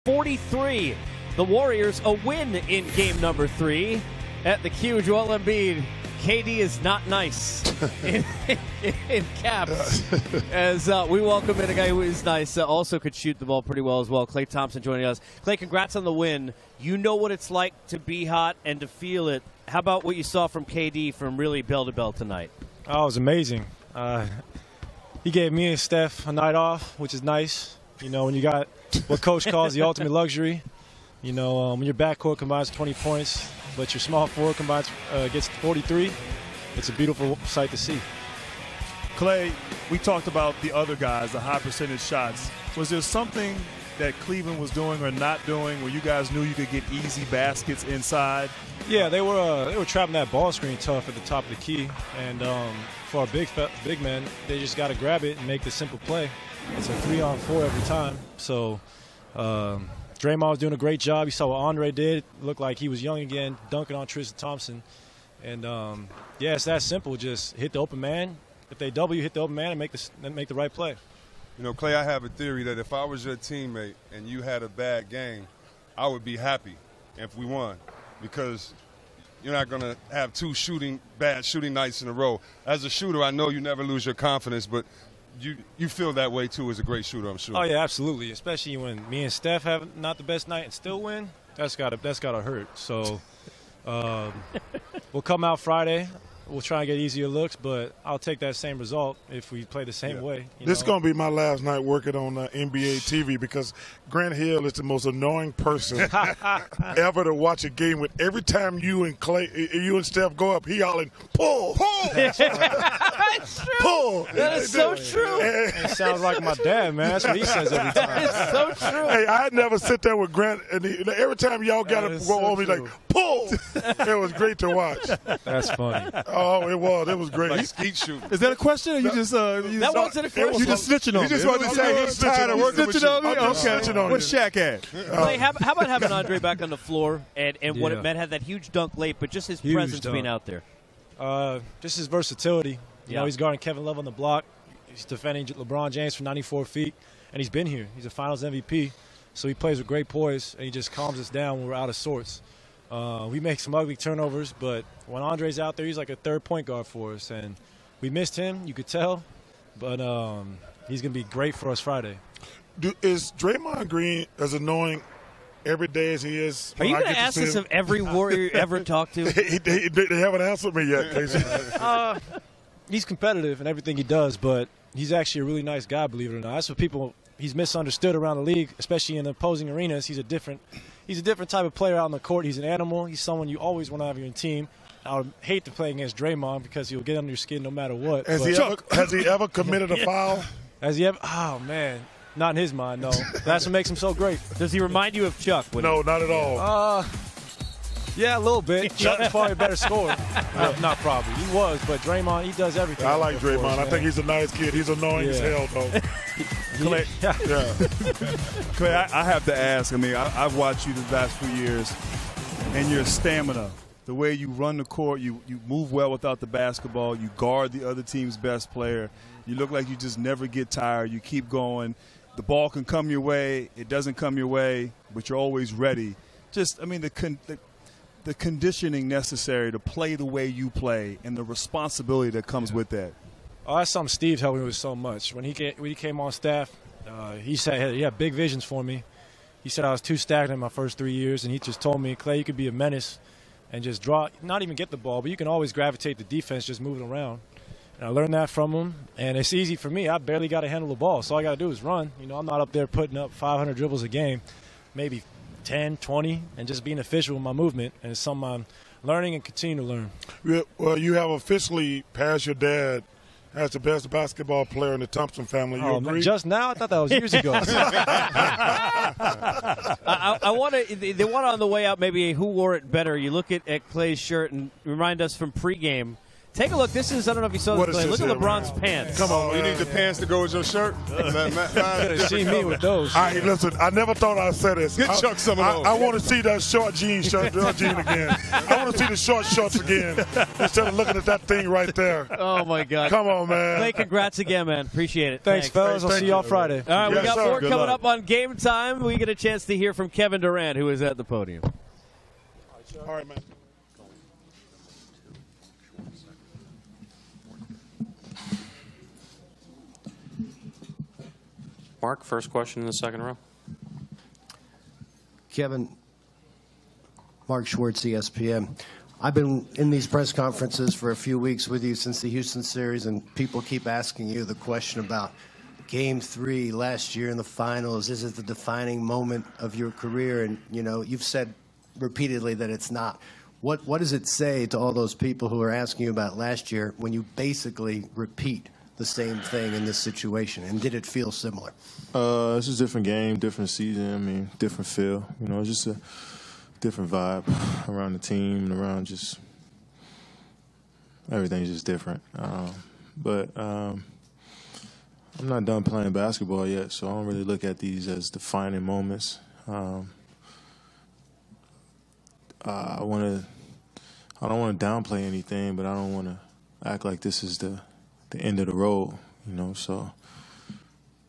43. The Warriors a win in game number 3 at the Q. Joel Embiid. KD is not nice in caps. As we welcome in a guy who is nice, also could shoot the ball pretty well as well. Klay Thompson joining us. Klay, congrats on the win. You know what it's like to be hot and to feel it. How about what you saw from KD from really bell to bell tonight? Oh, it was amazing. He gave me and Steph a night off, which is nice. You know, when you got what Coach calls the ultimate luxury. You know, when your backcourt combines 20 points, but your small forward combines gets 43, it's a beautiful sight to see. Klay, we talked about the other guys, the high percentage shots. Was there something that Cleveland was doing or not doing where you guys knew you could get easy baskets inside? Yeah, they were trapping that ball screen tough at the top of the key, and for our big men, they just got to grab it and make the simple play. It's a 3-on-4 every time. So Draymond was doing a great job. You saw what Andre did. It looked like he was young again, dunking on Tristan Thompson. And yeah, it's that simple. Just hit the open man. If they double you, hit the open man and make the right play. You know, Klay, I have a theory that if I was your teammate and you had a bad game, I would be happy if we won, because you're not going to have two bad shooting nights in a row. As a shooter, I know you never lose your confidence, but you feel that way too as a great shooter, I'm sure. Oh yeah, absolutely. Especially when me and Steph have not the best night and still win. That's gotta hurt. So we'll come out Friday. We'll try and get easier looks, but I'll take that same result if we play the same way. This is going to be my last night working on NBATV, because Grant Hill is the most annoying person ever to watch a game with. Every time you and Steph go up, he yelling, pull, pull. That's true. Pull. That is so true. It sounds like my dad, man. That's what he says every time. That is so true. Hey, I never sit there with Grant, and every time y'all got to go on me like, pull. It was great to watch. That's funny. Oh, it was. It was great. Like skeet shooting. Is that a question, or you just that wasn't a question. You just snitching on me? You just want to say he's tired of working with you. On me? I'm just snitching on What's you. Shaq at? Klay, how about having Andre back on the floor and what it meant, had that huge dunk late, but just his presence being out there? Just his versatility. You Yeah. know, he's guarding Kevin Love on the block. He's defending LeBron James from 94 feet, and he's been here. He's a Finals MVP, so he plays with great poise, and he just calms us down when we're out of sorts. We make some ugly turnovers, but when Andre's out there, he's like a third point guard for us, and we missed him, you could tell, but he's going to be great for us Friday. Is Draymond Green as annoying every day as he is? Are you going to ask this of every Warrior you ever talked to? They haven't answered me yet, Casey. He's competitive in everything he does, but he's actually a really nice guy, believe it or not. That's what he's misunderstood around the league, especially in the opposing arenas. He's a different type of player out on the court. He's an animal. He's someone you always want to have on your team. I would hate to play against Draymond because he'll get under your skin no matter what. Has he ever committed a foul? Has he ever? Oh, man. Not in his mind, no. That's what makes him so great. Does he remind you of Chuck? No, not at all. Yeah, a little bit. Chuck is probably a better scorer. Not probably. He was, but Draymond, he does everything. I like Draymond. Us, I think he's a nice kid. He's annoying as hell, though. Klay, Yeah. Klay, I have to ask. I mean, I've watched you the last few years, and your stamina, the way you run the court, you move well without the basketball, you guard the other team's best player. You look like you just never get tired. You keep going. The ball can come your way. It doesn't come your way, but you're always ready. Just, I mean, the conditioning necessary to play the way you play and the responsibility that comes with that. Oh, that's something Steve helped me with so much. When he came on staff, he said he had big visions for me. He said I was too stagnant in my first 3 years, and he just told me, Klay, you could be a menace and just not even get the ball, but you can always gravitate the defense just moving around. And I learned that from him, and it's easy for me. I barely got to handle the ball, so all I got to do is run. You know, I'm not up there putting up 500 dribbles a game, maybe 10, 20, and just being efficient with my movement, and it's something I'm learning and continue to learn. Yeah, well, you have officially passed your dad as the best basketball player in the Thompson family. You agree? Just now? I thought that was years ago. I want to. They want on the way out maybe who wore it better. You look at Klay's shirt and remind us from pregame. Take a look. This is, I don't know if you saw this play. Look at LeBron's pants. Come on, You need the pants to go with your shirt? You could have seen me with those. All right, listen, I never thought I'd say this. Get Chuck some of those. I want to see that short jean shirt again. I want to see the short shorts again instead of looking at that thing right there. Oh, my God. Come on, man. Clay, congrats again, man. Appreciate it. Thanks, fellas. I'll see y'all Friday. All right, we Yes, got sir. more Good coming luck. up on Game Time. We get a chance to hear from Kevin Durant, who is at the podium. All right, man. Mark, first question in the second row. Kevin, Mark Schwartz, ESPN. I've been in these press conferences for a few weeks with you since the Houston series, and people keep asking you the question about Game 3 last year in the finals. Is it the defining moment of your career? And, you know, you've said repeatedly that it's not. What does it say to all those people who are asking you about last year when you basically repeat the same thing in this situation? And did it feel similar? It's just a different game, different season. I mean, different feel. You know, it's just a different vibe around the team and around just everything's just different. But I'm not done playing basketball yet, so I don't really look at these as defining moments. I don't want to downplay anything, but I don't want to act like this is the end of the road, you know. So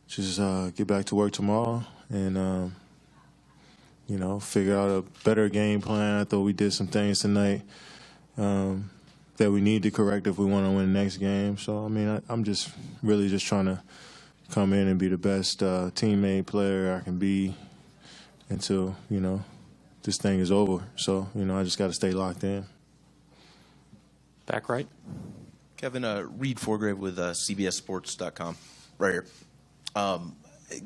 just get back to work tomorrow and, you know, figure out a better game plan. I thought we did some things tonight that we need to correct if we want to win the next game. So, I mean, I'm just really just trying to come in and be the best teammate player I can be until, you know, this thing is over. So, you know, I just got to stay locked in. Back right. Kevin, Reed Forgrave with CBSSports.com, right here.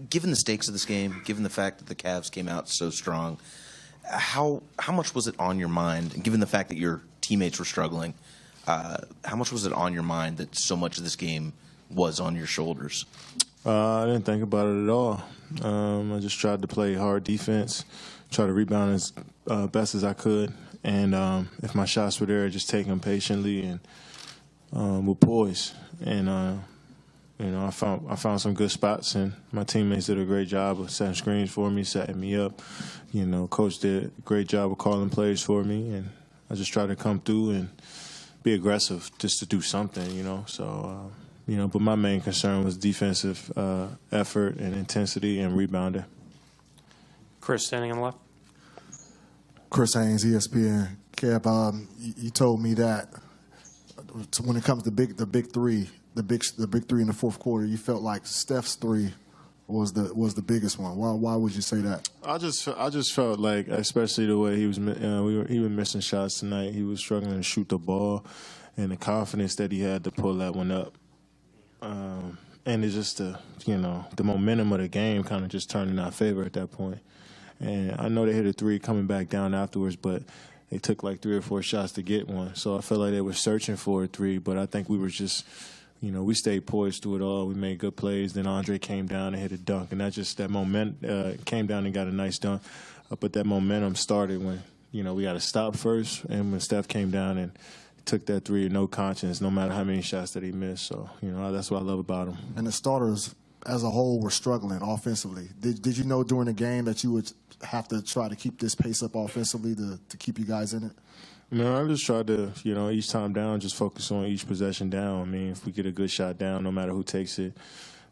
Given the stakes of this game, given the fact that the Cavs came out so strong, how much was it on your mind, and given the fact that your teammates were struggling, how much was it on your mind that so much of this game was on your shoulders? I didn't think about it at all. I just tried to play hard defense, try to rebound as best as I could, and if my shots were there, just take them patiently and with poise. And you know, I found some good spots, and my teammates did a great job of setting screens for me, setting me up. You know, coach did a great job of calling plays for me, and I just tried to come through and be aggressive just to do something. You know, so. You know, but my main concern was defensive effort and intensity and rebounding. Chris, standing on the left. Chris Haynes, ESPN. Kev, you told me that when it comes to the big three in the fourth quarter, you felt like Steph's three was the biggest one. Why would you say that? I just felt like, especially the way he was missing shots tonight. He was struggling to shoot the ball, and the confidence that he had to pull that one up. And it's just the momentum of the game kind of just turned in our favor at that point. And I know they hit a three coming back down afterwards, but they took like 3 or 4 shots to get one. So I felt like they were searching for a three, but I think we were just, you know, we stayed poised through it all. We made good plays. Then Andre came down and hit a dunk, and that momentum came down and got a nice dunk. But that momentum started when, you know, we got to stop first, and when Steph came down and took that three, no conscience, no matter how many shots that he missed. So, you know, that's what I love about him. And the starters as a whole were struggling offensively. Did you know during the game that you would have to try to keep this pace up offensively to keep you guys in it? No, I just tried to, you know, each time down, just focus on each possession down. I mean, if we get a good shot down, no matter who takes it,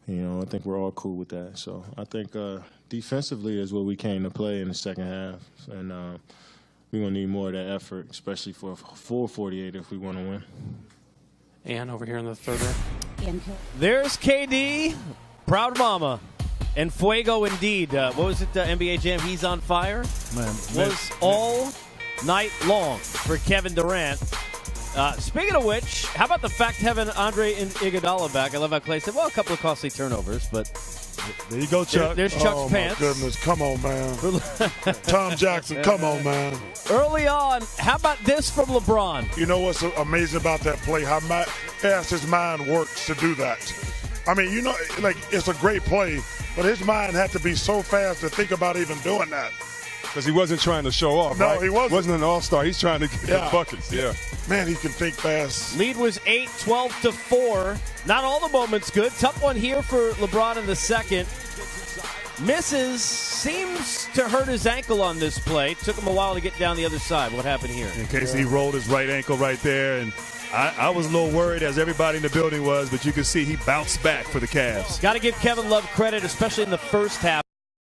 you know, I think we're all cool with that. So I think defensively is what we came to play in the second half. And we're going to need more of that effort, especially for a full 48 if we want to win. And over here in the third row. There's KD, proud mama, and Fuego indeed. What was it, NBA Jam? He's on fire? Was all night long for Kevin Durant. Speaking of which, how about the fact having Andre Iguodala back? I love how Klay said, well, a couple of costly turnovers, but there you go, Chuck. There's Chuck's pants. Oh, my goodness. Come on, man. Tom Jackson, come on, man. Early on, how about this from LeBron? You know what's amazing about that play? How fast his mind works to do that. I mean, you know, like, it's a great play, but his mind had to be so fast to think about even doing that. Because he wasn't trying to show off, No, right? he wasn't. Wasn't an all-star. He's trying to get the buckets, yeah. Man, he can think fast. Lead was 8, 12-4. Not all the moments good. Tough one here for LeBron in the second. Misses, seems to hurt his ankle on this play. Took him a while to get down the other side. What happened here? In case he rolled his right ankle right there, and I was a little worried, as everybody in the building was, but you can see he bounced back for the Cavs. Got to give Kevin Love credit, especially in the first half.